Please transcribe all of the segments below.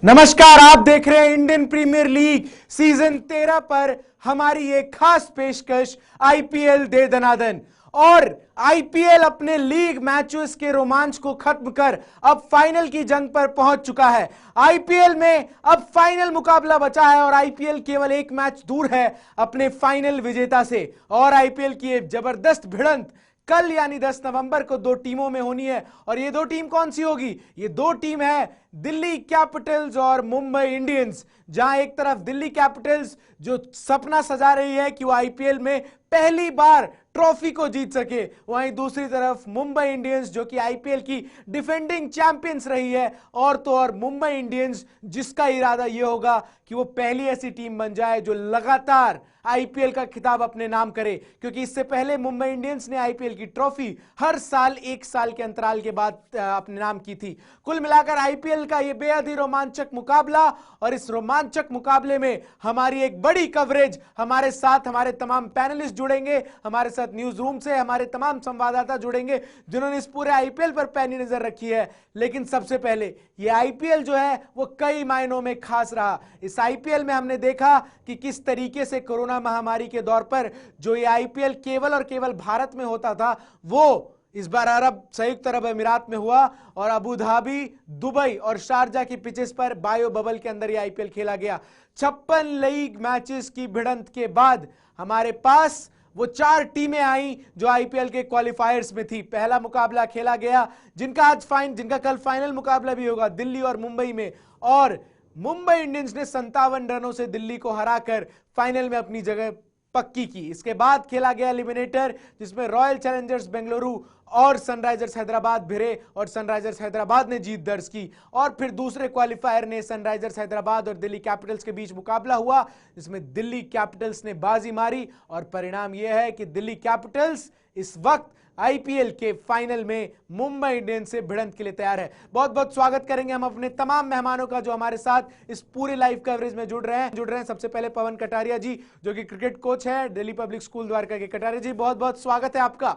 नमस्कार, आप देख रहे हैं इंडियन प्रीमियर लीग सीजन 13 पर हमारी एक खास पेशकश आईपीएल दे दनादन। और आईपीएल अपने लीग मैचेस के रोमांच को खत्म कर अब फाइनल की जंग पर पहुंच चुका है। आईपीएल में अब फाइनल मुकाबला बचा है और आईपीएल केवल एक मैच दूर है अपने फाइनल विजेता से। और आईपीएल की एक जबरदस्त भिड़ंत कल यानी 10 नवंबर को दो टीमों में होनी है। और ये दो टीम कौन सी होगी? ये दो टीम है दिल्ली कैपिटल्स और मुंबई इंडियंस। जहां एक तरफ दिल्ली कैपिटल्स जो सपना सजा रही है कि वो आईपीएल में पहली बार ट्रॉफी को जीत सके, वहीं दूसरी तरफ मुंबई इंडियंस जो कि आईपीएल की डिफेंडिंग चैंपियंस रही है। और तो और मुंबई इंडियंस जिसका इरादा यह होगा कि वो पहली ऐसी टीम बन जाए जो लगातार आईपीएल का खिताब अपने नाम करे, क्योंकि इससे पहले मुंबई इंडियंस ने आईपीएल की ट्रॉफी हर साल एक साल के अंतराल के बाद अपने नाम की थी। कुल मिलाकर आईपीएल का यह बेहद ही रोमांचक मुकाबला, और इस रोमांचक मुकाबले में हमारी एक बड़ी कवरेज, हमारे साथ हमारे तमाम पैनलिस्ट जुड़ेंगे, हमारे साथ न्यूज रूम से हमारे तमाम संवाददाता जुड़ेंगे जिन्होंने इस पूरे आईपीएल पर पैनी नजर रखी है। लेकिन सबसे पहले ये आईपीएल जो है वो कई मायनों में खास रहा। इस आईपीएल में हमने देखा कि किस तरीके से कोरोना महामारी के दौर पर जो ये आईपीएल केवल और केवल भारत में होता था, वो इस बार संयुक्त अरब अमीरात में हुआ और अबू धाबी, दुबई और शारजा की पिचेस पर बायो बबल के अंदर ये आईपीएल खेला गया। 56 लीग मैचेस की भिड़ंत के बाद हमारे पास वो 4 टीमें आई जो आईपीएल के क्वालिफायर्स में थी। पहला मुकाबला खेला गया जिनका कल फाइनल मुकाबला भी होगा दिल्ली और मुंबई में, और मुंबई इंडियंस ने 57 रनों से दिल्ली को हराकर फाइनल में अपनी जगह पक्की की। इसके बाद खेला गया एलिमिनेटर जिसमें रॉयल चैलेंजर्स बेंगलुरु और सनराइजर्स हैदराबाद भिड़े और सनराइजर्स हैदराबाद ने जीत दर्ज की। और फिर दूसरे क्वालिफायर ने सनराइजर्स हैदराबाद और दिल्ली कैपिटल्स के बीच मुकाबला हुआ जिसमें दिल्ली कैपिटल्स ने बाजी मारी, और परिणाम यह है कि दिल्ली कैपिटल्स इस वक्त आईपीएल के फाइनल में मुंबई इंडियंस से भिड़ंत के लिए तैयार है। बहुत बहुत स्वागत करेंगे हम अपने तमाम मेहमानों का जो हमारे साथ इस पूरे लाइव कवरेज में जुड़ रहे हैं। सबसे पहले पवन कटारिया जी जो कि क्रिकेट कोच है दिल्ली पब्लिक स्कूल द्वारका के। कटारिया जी बहुत बहुत स्वागत है आपका।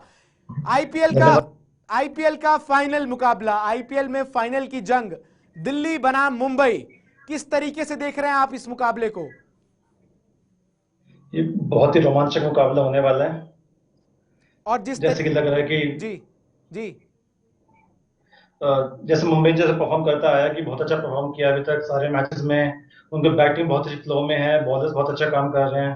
आईपीएल का फाइनल मुकाबला, आईपीएल में फाइनल की जंग दिल्ली बनाम मुंबई, किस तरीके से देख रहे हैं आप इस मुकाबले को? ये बहुत ही रोमांचक मुकाबला होने वाला है। और जैसे कि लग रहा है कि जी जी जैसे मुंबई जैसे परफॉर्म करता आया कि बहुत अच्छा परफॉर्म किया अभी तक सारे मैचेस में। उनकी बैटिंग बहुत अच्छी फ्लो में है, बॉलर्स बहुत अच्छा काम कर रहे हैं।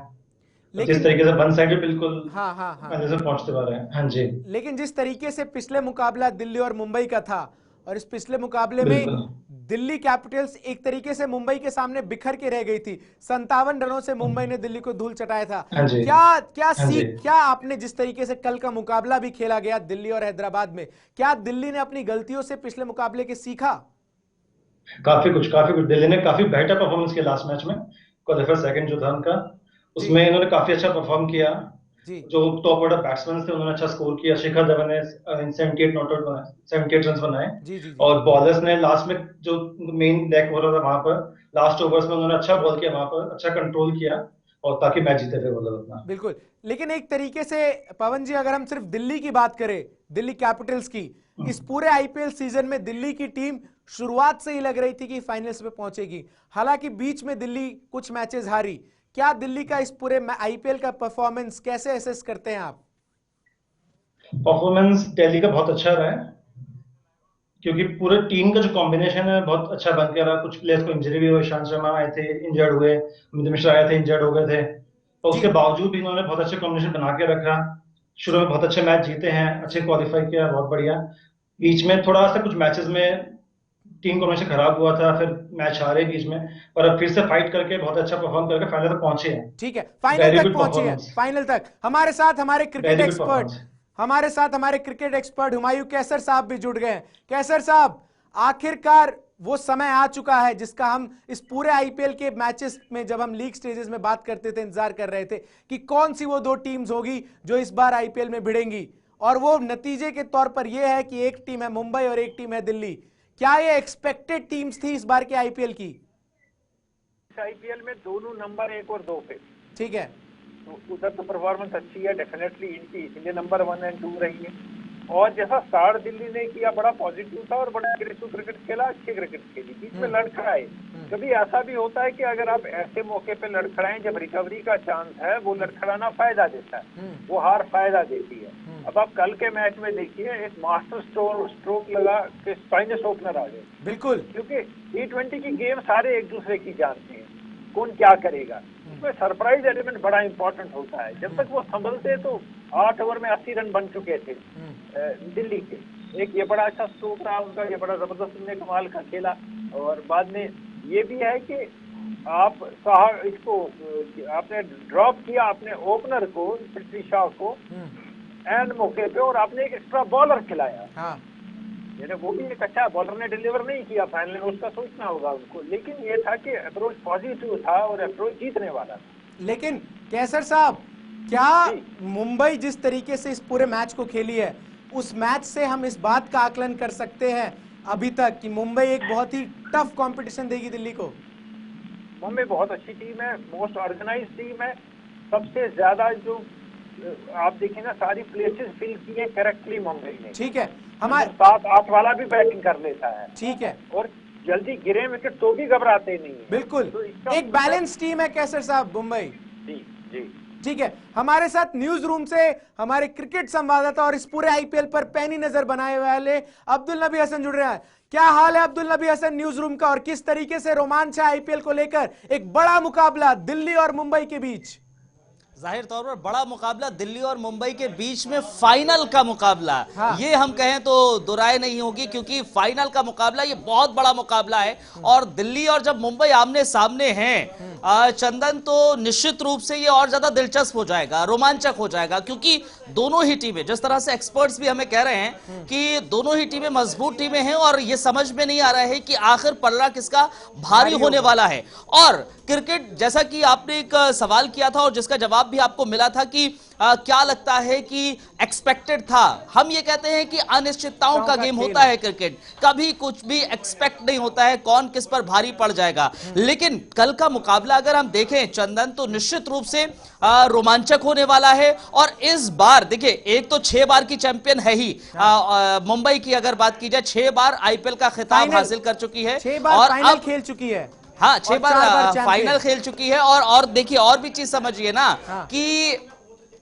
तो जिस लेकिन तरीके से वन साइडेड बिल्कुल हाँ हाँ हाँ पहले से पहुंचते पा रहे हैं। हाँ जी, लेकिन जिस तरीके से पिछले मुकाबला दिल्ली और मुंबई का था, और इस पिछले मुकाबले में बिल्कुल। दिल्ली कैपिटल्स एक तरीके से मुंबई के सामने बिखर के रह गई थी। 57 रनों से मुंबई ने दिल्ली को धूल चटाया था। हाँ जी। हाँ जी। क्या आपने जिस तरीके से कल का मुकाबला भी खेला गया दिल्ली और हैदराबाद में, क्या दिल्ली ने अपनी गलतियों से पिछले मुकाबले के सीखा? काफी कुछ दिल्ली ने काफी बेहतर परफॉर्मेंस किया लास्ट मैच में। क्वालिफायर सेकंड जो था उनका, जी उसमें इन्होंने काफी अच्छा परफॉर्म किया। जी जो टॉप ऑर्डर बैट्समैन थे उन्होंने अच्छा स्कोर किया। शिखर धवन ने 78 नॉट आउट बनाए, 78 रन बनाए। जी जी जी और बॉलर्स ने लास्ट में जो मेन लेग हो रहा था वहां पर लास्ट ओवर्स में उन्होंने अच्छा बॉल किया, वहां पर अच्छा कंट्रोल किया और ताकि मैच जीते थे वो लोग अपना। बिल्कुल। लेकिन एक तरीके से पवन जी अगर हम सिर्फ दिल्ली की बात करें, दिल्ली कैपिटल्स की, इस पूरे आईपीएल सीजन में दिल्ली की टीम शुरुआत से ही लग रही थी कि फाइनल्स में पहुंचेगी। हालांकि बीच में दिल्ली कुछ मैचेस हारी। क्या दिल्ली का इस पूरे आईपीएल का परफॉर्मेंस कैसे एसेस करते हैं आप? परफॉर्मेंस दिल्ली का बहुत अच्छा रहा है क्योंकि पूरे टीम का जो कॉम्बिनेशन है बहुत अच्छा बन के रहा। कुछ प्लेयर्स को इंजरी भी हुई, ईशांत शर्मा आए थे इंजर्ड हुए, अमित मिश्रा आए थे इंजर्ड हो गए थे, तो उसके जी बावजूद भी इन्होंने बहुत अच्छे कॉम्बिनेशन बना के रखा। शुरू में बहुत अच्छे मैच जीते हैं, अच्छे क्वालिफाई किया, बहुत बढ़िया। बीच में थोड़ा सा कुछ मैचेस में टीम कॉम्बिनेशन खराब हुआ था, फिर मैच हारे बीच में, पर अब फिर से फाइट करके बहुत अच्छा परफॉर्म करके फाइनल तक पहुंचे हैं। ठीक है, फाइनल वेरी तक गुड पहुंचे हैं। परफॉर्मेंस। फाइनल तक वेरी गुड परफॉर्मेंस। हमारे साथ हमारे क्रिकेट एक्सपर्ट हुमायूं कैसर साहब भी जुड़ गए हैं। कैसर साहब, आखिरकार वो समय आ चुका है जिसका हम इस पूरे आईपीएल के मैचेस में जब हम लीग स्टेजेस में बात करते थे इंतजार कर रहे थे कि कौन सी वो दो टीम्स होगी जो इस बार आईपीएल में भिड़ेंगी, और वो नतीजे के तौर पर यह है कि एक टीम है मुंबई और एक टीम है दिल्ली। क्या ये एक्सपेक्टेड टीम्स थी इस बार के आईपीएल की? आईपीएल में दोनों नंबर 1 और 2 पे, ठीक है, तो उधर तो परफॉर्मेंस अच्छी है डेफिनेटली इनकी, इसलिए नंबर 1 और 2 रही है। और जैसा स्टार दिल्ली ने किया बड़ा पॉजिटिव था और बड़ा एग्रेसिव क्रिकेट खेला, अच्छी क्रिकेट खेली, बीच में लड़खड़ाए कभी ऐसा भी होता है कि अगर आप ऐसे मौके पे लड़खड़ाएं जब रिकवरी का चांस है, वो लड़खड़ाना फायदा देता है, वो हार फायदा देती है। अब आप कल के मैच में देखिए, एक मास्टर स्ट्रोक लगा कि स्पाइनस ओपनर आ गए। बिल्कुल, क्योंकि T20 की गेम सारे एक दूसरे की जानते हैं, कौन क्या करेगा। इसमें सरप्राइज एलिमेंट बड़ा इंपॉर्टेंट होता है। जब तक वो संभलते तो 8 ओवर में 80 रन बन चुके थे दिल्ली के। एक ये बड़ा अच्छा स्ट्रोक रहा उनका, ये बड़ा जबरदस्त उन्होंने कमाल का खेला। और बाद में ये भी है कि आप इसको आपने ड्रॉप किया अपने ओपनर को, पृथ्वी शॉ को एंड मौके पे, और आपने एक एक्स्ट्रा बॉलर खिलाया। हाँ, वो भी एक अच्छा बॉलर ने डिलीवर नहीं किया फाइनल में, उसका सोचना होगा उनको। लेकिन ये था कि अप्रोच पॉजिटिव था और अप्रोच जीतने वाला था। लेकिन कैसर साहब, क्या मुंबई जिस तरीके से इस पूरे मैच को खेली है, उस मैच से हम इस बात का आकलन कर सकते हैं अभी तक कि मुंबई एक बहुत ही टफ कंपटीशन देगी दिल्ली को? मुंबई बहुत अच्छी टीम है, मोस्ट ऑर्गेनाइज टीम है। सबसे ज्यादा जो आप देखें ना, सारी प्लेसेस फिल की है करेक्टली मुंबई ने। ठीक है, हमारे 7-8 वाला भी बैटिंग कर लेता है। ठीक है, और जल्दी गिरे विकेट तो भी घबराते नहीं है। बिल्कुल, तो एक बैलेंस टीम है कैसर साहब मुंबई। जी जी। ठीक है, हमारे साथ न्यूज रूम से हमारे क्रिकेट संवाददाता और इस पूरे आईपीएल पर पैनी नजर बनाए वाले अब्दुल नबी हसन जुड़ रहे हैं। क्या हाल है अब्दुल नबी हसन न्यूज रूम का, और किस तरीके से रोमांच है आईपीएल को लेकर? एक बड़ा मुकाबला दिल्ली और मुंबई के बीच। जाहिर तौर पर बड़ा मुकाबला दिल्ली और मुंबई के बीच में, फाइनल का मुकाबला। हाँ। ये हम कहें तो दुराय नहीं होगी, क्योंकि फाइनल का मुकाबला ये बहुत बड़ा मुकाबला है। और दिल्ली और जब मुंबई आमने सामने हैं चंदन, तो निश्चित रूप से ये और ज्यादा दिलचस्प हो जाएगा, रोमांचक हो जाएगा। क्योंकि दोनों ही टीमें, जिस तरह से एक्सपर्ट्स भी हमें कह रहे हैं कि दोनों ही टीमें मजबूत टीमें हैं, और ये समझ में नहीं आ रहा है कि आखिर पल्ला किसका भारी होने वाला है। और क्रिकेट, जैसा कि आपने एक सवाल किया था और जिसका जवाब भी आपको मिला था कि क्या लगता है कि एक्सपेक्टेड था, हम ये कहते हैं कि अनिश्चितताओं का गेम होता है क्रिकेट, कभी कुछ भी एक्सपेक्ट नहीं होता है कौन किस पर भारी पड़ जाएगा। लेकिन कल का मुकाबला अगर हम देखें चंदन, तो निश्चित रूप से रोमांचक होने वाला है। और इस बार देखिए, एक तो 6 बार की चैंपियन है ही मुंबई की, अगर बात की जाए 6 बार आईपीएल का खिताब हासिल कर चुकी है, 6 बार और फाइनल अब खेल चुकी है। हाँ 6 बार फाइनल खेल चुकी है। और देखिए, और भी चीज समझिए ना कि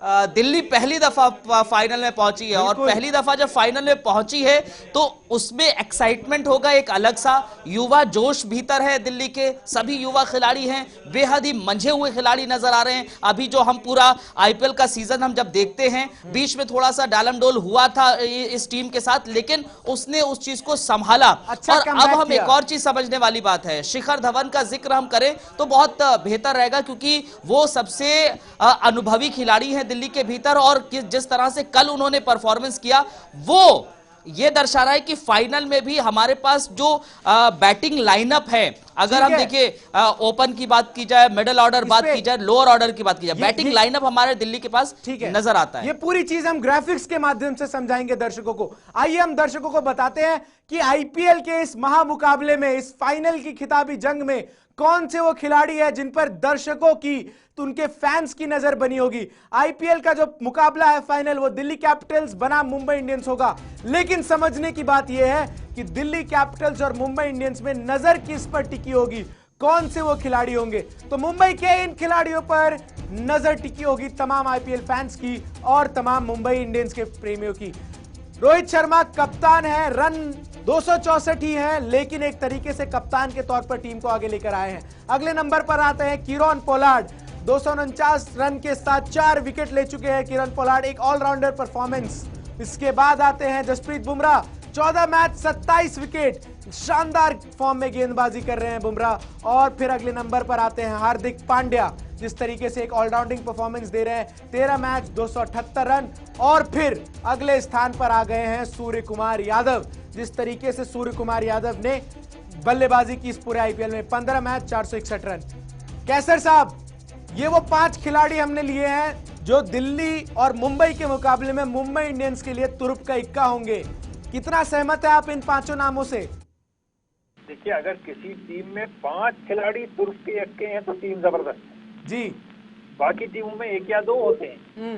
दिल्ली पहली दफा फाइनल में पहुंची है, और पहली दफा जब फाइनल में पहुंची है तो उसमें एक्साइटमेंट होगा एक अलग सा, युवा जोश भीतर है दिल्ली के, सभी युवा खिलाड़ी हैं, बेहद ही मंझे हुए खिलाड़ी नजर आ रहे हैं। अभी जो हम पूरा आईपीएल का सीजन हम जब देखते हैं, बीच में थोड़ा सा डालमडोल हुआ था इस टीम के साथ, लेकिन उसने उस चीज को संभाला। और अब हम एक और चीज समझने वाली बात है, शिखर धवन का जिक्र हम करें तो बहुत बेहतर रहेगा, क्योंकि वो सबसे अनुभवी खिलाड़ी हैं दिल्ली के भीतर। और जिस तरह से कल उन्होंने परफॉर्मेंस किया, वो ये दर्शा रहा है कि फाइनल में भी हमारे पास जो बैटिंग लाइनअप है, अगर हम देखिए ओपन की बात की जाए, मिडिल ऑर्डर बात की जाए, लोअर ऑर्डर की बात की जाए, बैटिंग लाइनअप हमारे दिल्ली के पास नजर आता है। ये पूरी चीज हम ग्राफिक्स के माध्यम से समझाएंगे दर्शकों को। आइए हम दर्शकों को बताते हैं कि आईपीएल के इस महामुकाबले में, इस फाइनल की खिताबी जंग में कौन से वो खिलाड़ी है जिन पर दर्शकों की, तो उनके फैंस की नजर बनी होगी। आईपीएल का जो मुकाबला है फाइनल, वो दिल्ली कैपिटल्स बनाम मुंबई इंडियंस होगा। लेकिन समझने की बात यह है कि दिल्ली कैपिटल्स और मुंबई इंडियंस में नजर किस पर टिकी होगी, कौन से वो खिलाड़ी होंगे? तो मुंबई के इन खिलाड़ियों पर नजर टिकी होगी तमाम आईपीएल फैंस की और तमाम मुंबई इंडियंस के प्रेमियों की। रोहित शर्मा कप्तान है, रन 264 ही है, लेकिन एक तरीके से कप्तान के तौर पर टीम को आगे लेकर आए हैं। अगले नंबर पर आते हैं किरण पोलार्ड, 249 रन के साथ 4 विकेट ले चुके हैं किरण पोलार्ड, एक ऑलराउंडर परफॉर्मेंस। इसके बाद आते हैं जसप्रीत बुमराह, 14 मैच 27 विकेट, शानदार फॉर्म में गेंदबाजी कर रहे हैं बुमराह। और फिर अगले नंबर पर आते हैं हार्दिक पांड्या, जिस तरीके से एक ऑलराउंडिंग परफॉर्मेंस दे रहे हैं, 13 मैच 278 रन। और फिर अगले स्थान पर आ गए हैं सूर्य कुमार यादव, जिस तरीके से सूर्य कुमार यादव ने बल्लेबाजी की इस पूरे आईपीएल में, 15 मैच 461 रन। कैसर साहब, ये वो 5 खिलाड़ी हमने लिए हैं जो दिल्ली और मुंबई के मुकाबले में मुंबई इंडियंस के लिए तुरुप का इक्का होंगे। कितना सहमत है आप इन 5 नामों से? देखिए, अगर किसी टीम में 5 खिलाड़ी तुर्क के इक्के हैं तो टीम जबरदस्त है जी। बाकी टीमों में 1 या 2 होते हैं,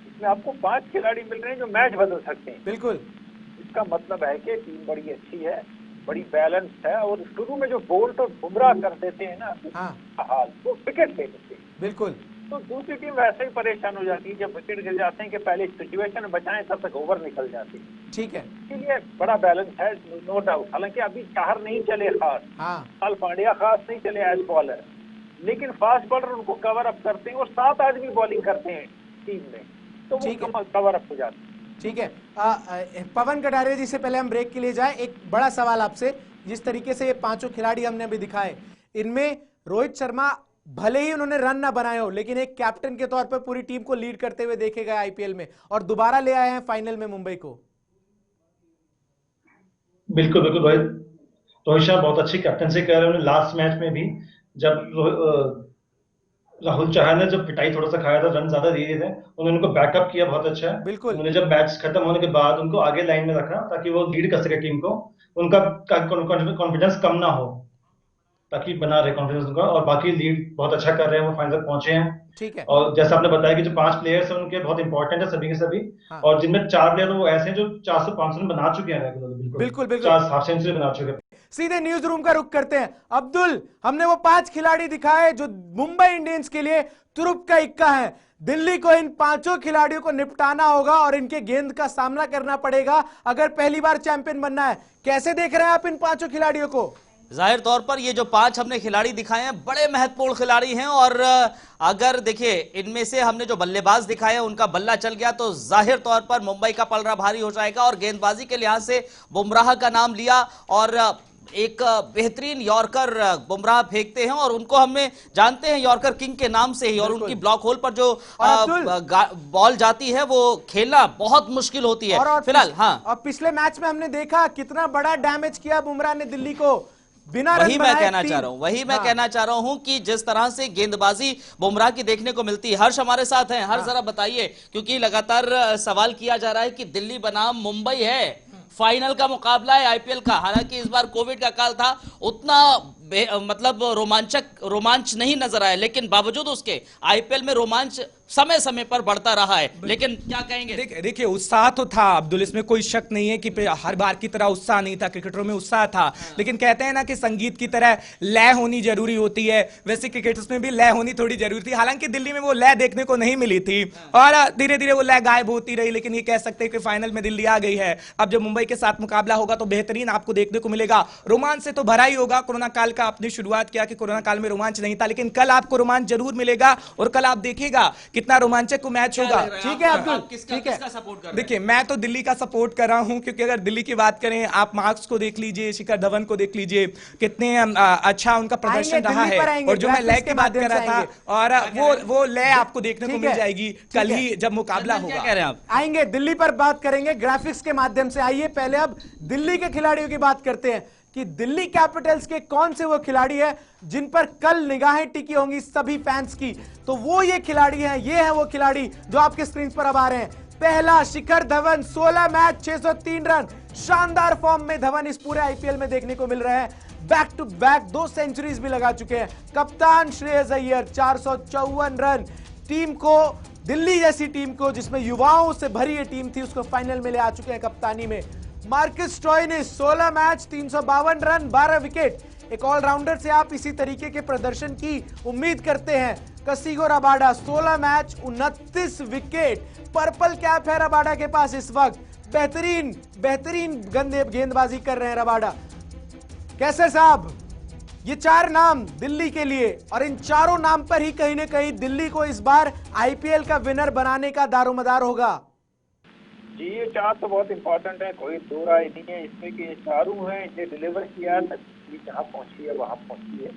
इसमें आपको 5 खिलाड़ी मिल रहे हैं जो मैच बदल सकते हैं। बिल्कुल, इसका मतलब है कि टीम बड़ी अच्छी है। बड़ी बैलेंस है, और शुरू में जो बोल्ट और बुमराह कर देते हैं ना हाल, वो विकेट ले लेते हैं बिल्कुल। तो दूसरी टीम वैसे ही परेशान हो जाती है जब विकेट गिर जाते हैं कि पहले सिचुएशन बचाएं तब तक ओवर निकल जाती है। ठीक है, इसलिए बड़ा बैलेंस है, नो डाउट। हालांकि अभी चार नहीं चले खास, हाल पांड्या खास नहीं चले एज बॉलर, लेकिन फास्ट बॉलर उनको कवर अप करते हैं और 7 आदमी बॉलिंग करते हैं टीम में, तो वो कवर अप हो जाते हैं। ठीक है, पवन कटारिया जी से पहले हम ब्रेक के लिए जाए, एक बड़ा सवाल आपसे। जिस तरीके से ये पांचों खिलाड़ी हमने अभी दिखाए, इनमें रोहित शर्मा भले ही उन्होंने रन ना बनाए हो, लेकिन एक कैप्टन के तौर पर पूरी टीम को लीड करते हुए देखे गए आईपीएल में, और दोबारा ले आए हैं फाइनल में मुंबई को। बिल्कुल बिल्कुल, रोहित शर्मा बहुत अच्छी कैप्टनसी कर रहे हैं। लास्ट मैच में भी जब राहुल चौहान ने जब पिटाई थोड़ा सा खाया था, रन ज्यादा दिए थे, उन्होंने उनको बैकअप किया बहुत अच्छा है। बिल्कुल, उन्होंने जब मैच खत्म होने के बाद उनको आगे लाइन में रखा ताकि वो लीड कर सके टीम को, उनका कॉन्फिडेंस कम ना हो, ताकि बना रहे कॉन्फिडेंस उनका। और बाकी लीड बहुत अच्छा कर रहे हैं, वो फाइनल तक पहुंचे हैं। ठीक है, और जैसा आपने बताया कि जो 5 प्लेयर्स हैं उनके बहुत इंपॉर्टेंट है सभी के सभी, और जिनमें 4 प्लेयर वो ऐसे हैं जो 400-500 रन बना चुके हैं बिल्कुल बिल्कुल, 4 हाफ सेंचुरी बना चुके हैं। सीधे न्यूज रूम का रुख करते हैं। अब्दुल, हमने वो 5 खिलाड़ी दिखाए जो मुंबई इंडियंस के लिए तुरुप का इक्का है। दिल्ली को इन 5 खिलाड़ियों को निपटाना होगा और इनके गेंद का सामना करना पड़ेगा अगर पहली बार चैंपियन बनना है। कैसे देख रहे हैं आप इन 5 खिलाड़ियों को? जाहिर तौर पर ये जो 5 हमने खिलाड़ी दिखाए हैं बड़े महत्वपूर्ण खिलाड़ी हैं, और अगर देखिए इनमें से हमने जो बल्लेबाज दिखाए हैं उनका बल्ला चल गया तो जाहिर तौर पर मुंबई का पलड़ा भारी हो जाएगा। और गेंदबाजी के लिहाज से बुमराह का नाम लिया, और एक बेहतरीन यॉर्कर बुमराह फेंकते हैं, और उनको हमें जानते हैं यॉर्कर किंग के नाम से ही, और उनकी ब्लॉक होल पर जो बॉल जाती है वो खेलना बहुत मुश्किल होती है फिलहाल। और पिछले मैच में हमने देखा कितना बड़ा डैमेज किया बुमराह ने दिल्ली को बिना वही मैं कहना चाह रहा हूं कि जिस तरह से गेंदबाजी बुमराह की देखने को मिलती है। हर्ष हमारे साथ हैं, हर्ष जरा बताइए, क्योंकि लगातार सवाल किया जा रहा है कि दिल्ली बनाम मुंबई है, फाइनल का मुकाबला है आईपीएल का। हालांकि इस बार कोविड का काल था, उतना मतलब रोमांच नहीं नजर आया, लेकिन बावजूद उसके आईपीएल में रोमांच समय समय पर बढ़ता रहा है। लेकिन क्या कहेंगे? देखिए उत्साह तो था अब्दुल, इसमें कोई शक नहीं है कि हर बार की तरह उत्साह नहीं था, क्रिकेटरों में उत्साह था, लेकिन कहते हैं ना कि संगीत की तरह लय होनी जरूरी होती है, वैसे क्रिकेटर्स में भी लय होनी थोड़ी जरूरी थी। हालांकि दिल्ली में वो लय देखने को नहीं मिली थी और धीरे धीरे वो लय गायब होती रही, लेकिन ये कह सकते हैं कि फाइनल में दिल्ली आ गई है। अब जब मुंबई के साथ मुकाबला होगा तो बेहतरीन आपको देखने को मिलेगा। रोमांच से तो भरा ही होगा। कोरोना काल का आपने शुरुआत किया कि कोरोना काल में रोमांच नहीं था, लेकिन कल आपको रोमांच जरूर मिलेगा और कल आप देखिएगा कितना रोमांचक मैच होगा। ठीक है अब्दुल, किसका सपोर्ट कर रहे हैं? देखिए मैं तो दिल्ली का सपोर्ट कर रहा हूं, क्योंकि अगर दिल्ली की बात करें, आप मार्क्स को देख लीजिए, शिखर धवन को देख लीजिए, कितने अच्छा उनका प्रदर्शन रहा है। और जो मैं लय की बात कर रहा था, और वो लय आपको देखने को मिल जाएगी कल ही जब मुकाबला होगा। क्या कह रहे हैं आप? आएंगे दिल्ली पर बात करेंगे ग्राफिक्स के माध्यम से। आइए पहले अब दिल्ली के खिलाड़ियों की बात करते हैं कि दिल्ली कैपिटल्स के कौन से वो खिलाड़ी है जिन पर कल निगाहें टिकी होंगी सभी फैंस की। तो वो ये खिलाड़ी हैं, ये है वो खिलाड़ी जो आपके स्क्रीन पर अब आ रहे हैं। पहला शिखर धवन, 16 मैच 603 रन, शानदार फॉर्म में धवन इस पूरे आईपीएल में देखने को मिल रहे हैं। बैक टू बैक 2 सेंचुरीज भी लगा चुके हैं। कप्तान श्रेयस अय्यर 454 रन, टीम को, दिल्ली जैसी टीम को जिसमें युवाओं से भरी ये टीम थी, उसको फाइनल में ले आ चुके हैं कप्तानी में। Marcus Stoinis 16 match 352 run, 12 wicket. एक ऑलराउंडर से आप इसी तरीके के प्रदर्शन की उम्मीद करते हैं। Kagiso Rabada 16 match 29 wicket, purple cap है रबाडा के पास इस वक्त। बेहतरीन गेंदबाजी कर रहे हैं रबाडा। कैसे साहब, ये 4 नाम दिल्ली के लिए, और इन चारों नाम पर ही कहीं ना कहीं दिल्ली को इस बार आईपीएल का विनर बनाने का दारोमदार होगा। जी ये 4 तो बहुत इंपॉर्टेंट है, कोई दो राय नहीं है इसमें कि ये चारों हैं, इसे डिलीवर किया जहाँ पहुंची है वहां पहुंची है।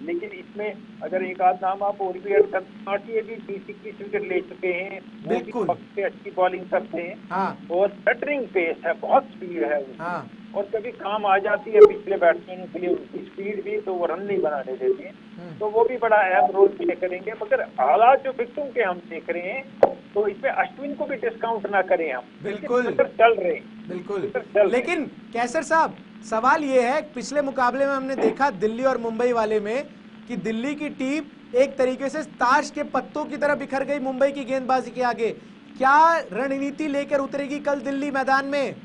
लेकिन इसमें अगर एक आध नाम आप और भी ऐड करते हैं, भी 20-21 विकेट ले चुके हैं, बिल्कुल वक्त पे अच्छी बॉलिंग करते हैं। हाँ। और बैटरिंग पेस है, बहुत स्पीड है हाँ। और कभी काम आ जाती है पिछले बैट्समैन के लिए उनकी स्पीड भी, तो वो रन नहीं बनाने देते हैं, तो वो भी बड़ा अहम रोल प्ले करेंगे। मगर हालात जो विकेटों के हम देख रहे हैं तो इसमें अश्विन को भी डिस्काउंट ना करें हम, बिल्कुल चल रहे हैं, बिल्कुल। लेकिन कैसर साहब, सवाल ये है, पिछले मुकाबले में हमने देखा दिल्ली और मुंबई वाले में कि दिल्ली की टीम एक तरीके से ताश के पत्तों की तरह बिखर गई मुंबई की गेंदबाजी के आगे। क्या रणनीति लेकर उतरेगी कल दिल्ली मैदान में?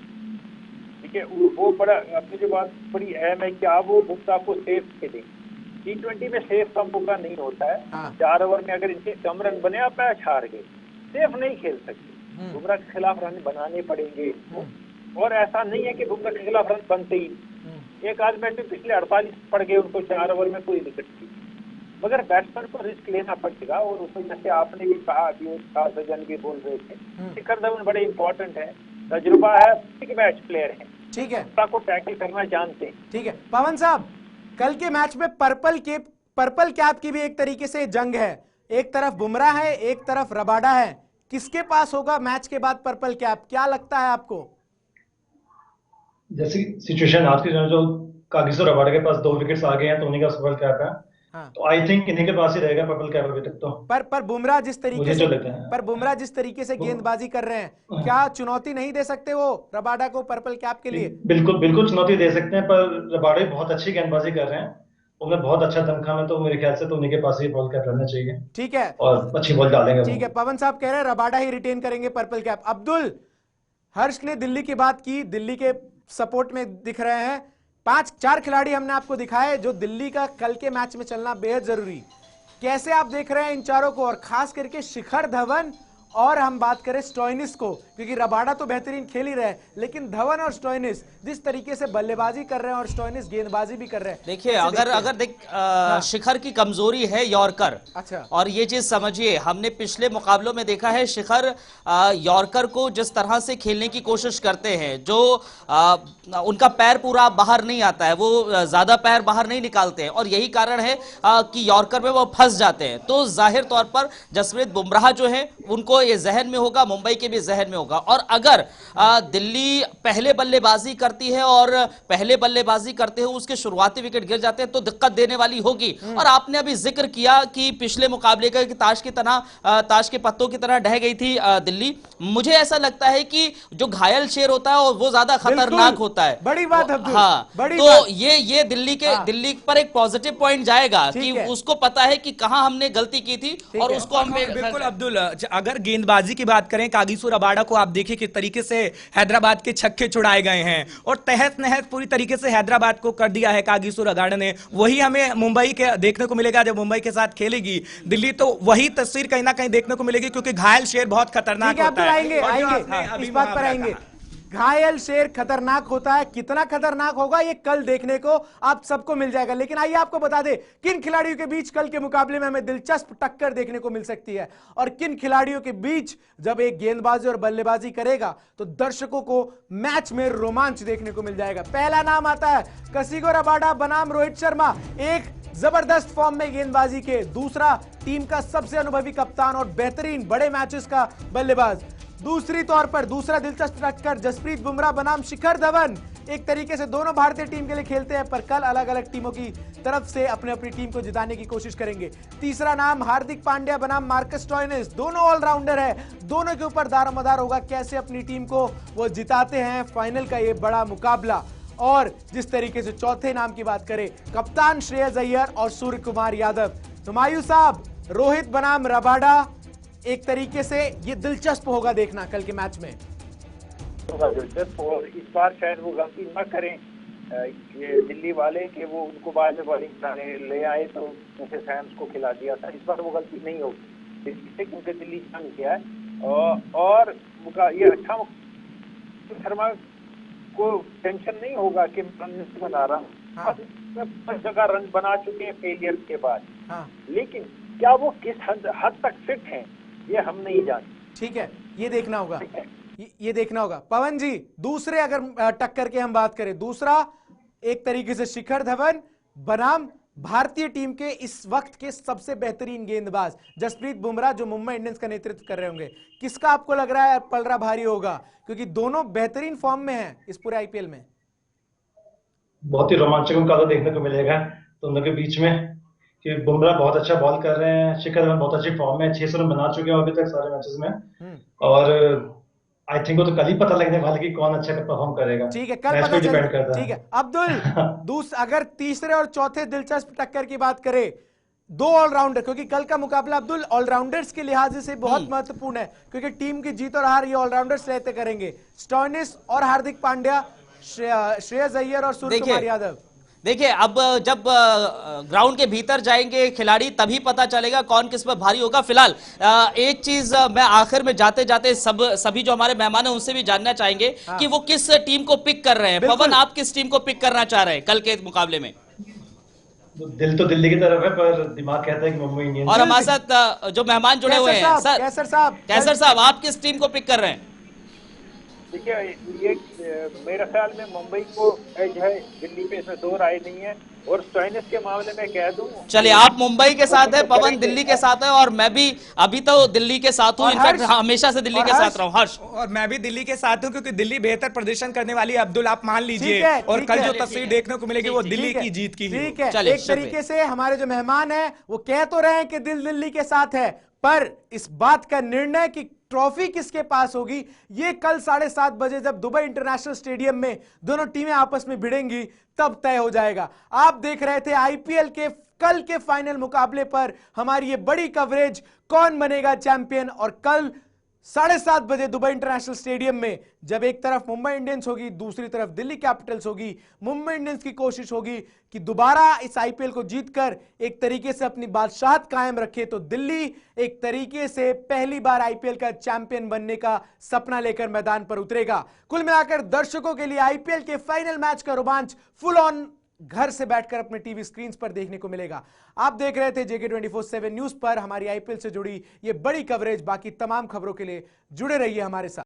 ठीक है, वो बड़ा अपनी जो बात बड़ी अहम है, क्या वो बुमराह को सेफ खेलें। T20 में सेफ कम बुमराह नहीं होता है। 4 ओवर में अगर इनके कम रन बने, आप मैच हार गए, सेफ नहीं खेल सकते। बुमराह के खिलाफ रन बनाने पड़ेंगे, और ऐसा नहीं है कि बुमराह के खिलाफ रन बनते ही। एक आध मैच में पिछले 48 पड़ गए उनको 4 ओवर में पूरी विकेट की, मगर बैट्समैन को रिस्क लेना पड़ेगा। और उसमें जैसे आपने भी कहा, अभी सज्जन भी बोल रहे थे, शिखर धवन बड़े इंपॉर्टेंट है, तजुर्बा है, बिग मैच प्लेयर है, ठीक है, को टैकल करना जानते हैं। ठीक है पवन साहब, कल के मैच में पर्पल कैप की भी एक तरीके से जंग है। एक तरफ बुमराह है, एक तरफ रबाडा है, किसके पास होगा मैच के बाद पर्पल कैप, क्या लगता है आपको? जैसी सिचुएशन आज की जो कागिसो रबाडा के पास 2 विकेट्स आ गए हैं तो उन्हीं का पर्पल कैप है। हाँ। तो आई थिंक इन्हीं के पास ही रहेगा पर्पल कैप अभी तक तो। पर बुमराह जिस तरीके से वो- गेंदबाजी कर रहे हैं, क्या चुनौती नहीं दे सकते वो रबाडा को पर्पल कैप के लिए? बिल्कुल बिल्कुल चुनौती दे सकते हैं, पर रबाडा भी बहुत अच्छी गेंदबाजी कर रहे हैं, उन्हें बहुत अच्छा दमखम है, तो मेरे ख्याल से तो उन्हीं के पास ही बॉल कैप रहना चाहिए। ठीक है, और अच्छी बॉल डालेंगे। ठीक है, पवन साहब कह रहे हैं रबाडा ही रिटेन करेंगे पर्पल कैप। अब्दुल, हर्ष ने दिल्ली की बात की, दिल्ली के सपोर्ट में दिख रहे हैं। 5-4 खिलाड़ी हमने आपको दिखाए जो दिल्ली का कल के मैच में चलना बेहद जरूरी। कैसे आप देख रहे हैं इन चारों को, और खास करके शिखर धवन, और हम बात करें स्टोइनिस को, क्योंकि रबाडा तो बेहतरीन खेल ही रहे हैं, लेकिन धवन और स्टोइनिस जिस तरीके से बल्लेबाजी कर रहे हैं और स्टोइनिस गेंदबाजी भी कर रहे हैं। देखिए, अगर शिखर की कमजोरी है यॉर्कर। अच्छा। और ये चीज समझिए, हमने पिछले मुकाबलों में देखा है शिखर यॉर्कर को जिस तरह से खेलने की कोशिश करते हैं, जो उनका पैर पूरा बाहर नहीं आता है, वो ज्यादा पैर बाहर नहीं निकालते हैं, और यही कारण है कि यॉर्कर में वो फंस जाते हैं। तो जाहिर तौर पर जसप्रीत बुमराह जो है उनको ये जहन में होगा, मुंबई के भी जहन में होगा। और अगर दिल्ली पहले बल्लेबाजी करती है और पहले बल्लेबाजी करते हुए उसके शुरुआती विकेट गिर जाते हैं तो दिक्कत देने वाली होगी। और आपने अभी जिक्र किया कि पिछले मुकाबले का ताश के पत्तों की तरह ढह गई थी दिल्ली। मुझे ऐसा लगता है कि जो घायल शेर होता है वो ज्यादा खतरनाक होता है। बड़ी बात अब्दुल, हाँ, बड़ी तो बात। ये दिल्ली पर एक पॉजिटिव पॉइंट जाएगा कि उसको पता है कि कहां हमने गलती की थी और उसको हम बिल्कुल अब्दुल, अगर गेंदबाजी की बात करें, कागिसो रबाडा को आप देखिए किस तरीके से हैदराबाद के छक्के छुड़ाए गए हैं और तहस नहस पूरी तरीके से हैदराबाद को कर दिया है कागिसो रबाडा ने। वही हमें मुंबई के देखने को मिलेगा जब मुंबई के साथ खेलेगी दिल्ली, तो वही तस्वीर कहीं ना कहीं देखने को मिलेगी, क्योंकि घायल शेर बहुत खतरनाक होता है। आएंगे इस बात पर आएंगे। घायल शेर खतरनाक होता है, कितना खतरनाक होगा ये कल देखने को आप सबको मिल जाएगा। लेकिन आइए आपको बता दें किन खिलाड़ियों के बीच कल के मुकाबले में हमें दिलचस्प टक्कर देखने को मिल सकती है, और किन खिलाड़ियों के बीच जब एक गेंदबाजी और बल्लेबाजी करेगा तो दर्शकों को मैच में रोमांच देखने को मिल जाएगा। पहला नाम आता है कागिसो रबाडा बनाम रोहित शर्मा, एक जबरदस्त फॉर्म में गेंदबाजी के। दूसरा, टीम का सबसे अनुभवी कप्तान और बेहतरीन बड़े मैचेस का बल्लेबाज। दूसरी तौर पर दूसरा दिलचस्प टक्कर जसप्रीत बुमराह बनाम शिखर धवन। एक तरीके से दोनों भारतीय टीम के लिए खेलते हैं, पर कल अलग अलग टीमों की तरफ से अपनी टीम को जिताने की कोशिश करेंगे। तीसरा नाम हार्दिक पांड्या बनाम मार्कस स्टोइनिस, दोनों ऑलराउंडर है, दोनों के ऊपर दारोमदार होगा कैसे अपनी टीम को वो जिताते हैं फाइनल का ये बड़ा मुकाबला। और जिस तरीके से चौथे नाम की बात करें, कप्तान श्रेयस अय्यर और सूर्य कुमार यादव। तो मायूस साहब, रोहित बनाम रबाडा, एक तरीके से ये दिलचस्प होगा देखना कल के मैच में। दिलचस्प, और इस बार शायद वो गलती न करें ये दिल्ली वाले कि वो उनको बाद में बॉलिंग ले आए तो जैसे सैम्स को खिला दिया था। इस बार वो गलती नहीं होगी क्योंकि दिल्ली जंग किया है। और ये अच्छा, शर्मा को टेंशन नहीं होगा कि रन नहीं बना रहा। हाँ। 5 जगह रन बना चुके हैं फेलियर के बाद। हाँ। लेकिन क्या वो किस हद तक फिट हैं ये हम नहीं जानते। ठीक है, ये देखना होगा, ये देखना होगा। पवन जी, दूसरे अगर टक्कर के हम बात करें, दूसरा एक तरीके से शिखर धवन बनाम भारतीय टीम के इस वक्त के सबसे बेहतरीन गेंदबाज जसप्रीत बुमराह, जो मुंबई इंडियंस का नेतृत्व कर रहे होंगे। किसका आपको लग रहा है पलड़ा भारी होगा, क्योंकि दोनों बेहतरीन फॉर्म में हैं इस पूरे आईपीएल में? बहुत ही रोमांचक मुकाबला देखने को मिलेगा दोनों के बीच में, कि बुमराह बहुत अच्छा बॉल कर रहे हैं, शिखर धवन बहुत अच्छी फॉर्म में, 600 रन बना चुके हैं अभी तक सारे मैचेस में। और आई थिंक वो तो कल ही पता लगने वाला कि कौन अच्छा परफॉर्म करेगा। ठीक है, कल पता चलेगा। ठीक है अब्दुल, अगर तीसरे और चौथे दिलचस्प टक्कर की बात करें, 2 ऑलराउंडर, क्योंकि कल का मुकाबला अब्दुल ऑलराउंडर्स के लिहाज से बहुत महत्वपूर्ण है, क्योंकि टीम की जीत और हार ये ऑलराउंडर्स रहते करेंगे। स्टोइनिस और हार्दिक पांड्या, श्रेयस अय्यर और सूर्य कुमार यादव। देखिए, अब जब ग्राउंड के भीतर जाएंगे खिलाड़ी तभी पता चलेगा कौन किस पर भारी होगा। फिलहाल एक चीज मैं आखिर में जाते जाते सभी जो हमारे मेहमान हैं उनसे भी जानना चाहेंगे कि वो किस टीम को पिक कर रहे हैं। पवन, आप किस टीम को पिक करना चाह रहे हैं कल के मुकाबले में? दिल तो दिल्ली की तरफ है, पर दिमाग कहता है कि मुंबई इंडियंस। और हमारे साथ जो मेहमान जुड़े हुए हैं, कैसर साहब, आप किस टीम को पिक कर रहे हैं? देखिए, ये मेरे ख्याल में मुंबई को एज है, दिल्ली पे इसमें दो राय नहीं है। और स्टोइनिस के मामले में कह दूं, चलिए, आप मुंबई के साथ है, पवन दिल्ली के साथ है, और मैं भी अभी तो दिल्ली के साथ हूं। इनफैक्ट हमेशा से दिल्ली के साथ रहा हूं। हर्ष? और मैं भी दिल्ली के साथ हूं, क्योंकि दिल्ली बेहतर प्रदर्शन करने वाली है। अब्दुल, आप मान लीजिए, और कल जो तस्वीर देखने को मिलेगी वो दिल्ली की जीत की। ठीक है, एक तरीके से हमारे जो मेहमान हैं वो कह तो रहे हैं कि दिल्ली के साथ है, पर इस बात का निर्णय कि ट्रॉफी किसके पास होगी ये कल 7:30 बजे जब दुबई इंटरनेशनल स्टेडियम में दोनों टीमें आपस में भिड़ेंगी तब तय हो जाएगा। आप देख रहे थे आईपीएल के कल के फाइनल मुकाबले पर हमारी ये बड़ी कवरेज, कौन बनेगा चैंपियन। और कल 7:30 बजे दुबई इंटरनेशनल स्टेडियम में जब एक तरफ मुंबई इंडियंस होगी, दूसरी तरफ दिल्ली कैपिटल्स होगी, मुंबई इंडियंस की कोशिश होगी कि दोबारा इस आईपीएल को जीतकर एक तरीके से अपनी बादशाहत कायम रखे, तो दिल्ली एक तरीके से पहली बार आईपीएल का चैंपियन बनने का सपना लेकर मैदान पर उतरेगा। कुल मिलाकर दर्शकों के लिए आईपीएल के फाइनल मैच का रोमांच फुल ऑन घर से बैठकर अपने टीवी स्क्रीन पर देखने को मिलेगा। आप देख रहे थे JK 24/7 न्यूज पर हमारी आईपीएल से जुड़ी ये बड़ी कवरेज। बाकी तमाम खबरों के लिए जुड़े रहिए हमारे साथ।